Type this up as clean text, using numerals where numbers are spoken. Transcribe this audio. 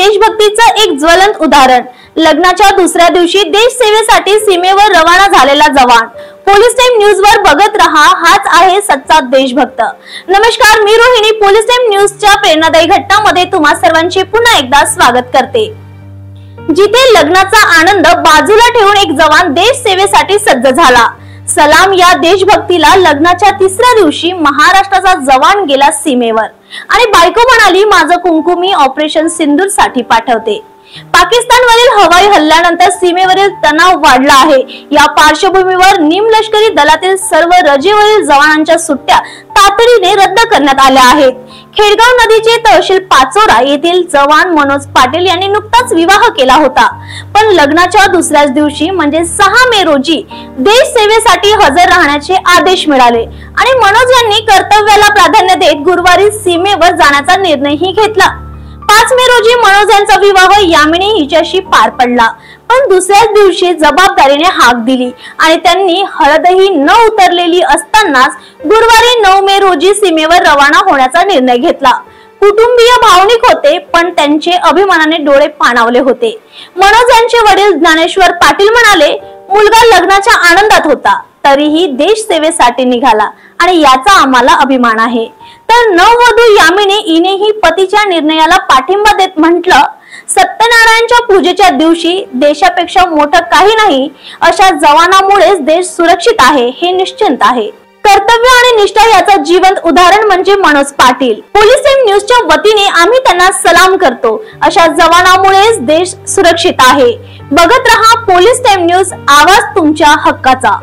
देशभक्तीचं एक ज्वलंत उदाहरण। लग्नाच्या दुसऱ्या दिवशी देश सेवेसाठी सीमेवर रवाना झालेला जवान। पोलीस टाइम न्यूज वर बघत रहा, हाच आहे सच्चा देशभक्त। नमस्कार, मी रोहिणी पोलीस टाइम न्यूजच्या प्रेरणादायी घटनांमध्ये तुम्हा सर्वांचे पुन्हा एकदा स्वागत करते। जिथे लग्नाचा आनंद बाजूला ठेवून एक जवान देश सेवेसाठी सज्ज झाला। सलाम या देशभक्तीला। लग्नाच्या तिसऱ्या दिवशी महाराष्ट्राचा जवान गेला सीमेवर आणि बायको म्हणाली, माझं कुंकू मी ऑपरेशन सिंदूर साठी पाठवते। पाकिस्तानवरील हवाई हल्ल्यानंतर सीमेवरील तणाव वाढला आहे। या पार्श्वभूमीवर निमलष्करी दलातील सर्व रजेवरील जवानांच्या सुट्ट्या तातडीने रद्द करण्यात आल्या आहेत। खेडगाव नदीचे तहसील पाचोरा येथील जवान मनोज पाटील यांनी नुकताच विवाह केला होता, पण लग्नाच्या दुसऱ्याच दिवशी म्हणजे 6 मे रोजी देश सेवेसाठी हजर राहण्याचे आदेश मिळाले आणि मनोज यांनी कर्तव्याला प्राधान्य देत गुरुवारी सीमेवर जाण्याचा निर्णयही घेतला। 5 मे रोजी मनोज यांचा विवाह यामिनी हिच्याशी पार पडला, पण दुसऱ्याच दिवशी जबाबदारीने हाक दिली आणि त्यांनी हळदही न उतरलेली असतानाच गुरुवारी 9 मे रोजी सीमेवर रवाना होण्याचा निर्णय घेतला। कुटुंबीय भावनिक होते, पण त्यांचे अभिमानाने डोळे पाणावले होते। मनोज यांचे वडील ज्ञानेश्वर पाटील म्हणाले, मुलगा लग्नाच्या आनंदात होता, तरीही देश सेवेसाठी निघाला आणि याचा आम्हाला अभिमान आहे। तर नववधू यामिनी हिनेही पतीच्या निर्णयाला पाठिंबा देत म्हटलं, सत्यनारायणच्या पूजेच्या दिवशी देशापेक्षा मोठं काही नाही, अशा जवानामुळेच देश सुरक्षित आहे हे निश्चिंत आहे। कर्तव्य आणि निष्ठा याचा जिवंत उदाहरण म्हणजे मनोज पाटील। पोलीस टाइम न्यूजच्या वतीने आम्ही त्यांना सलाम करतो। अशा जवानामुळेच देश सुरक्षित आहे। बघत रहा पोलीस टाइम न्यूज, आवाज तुमच्या हक्काचा।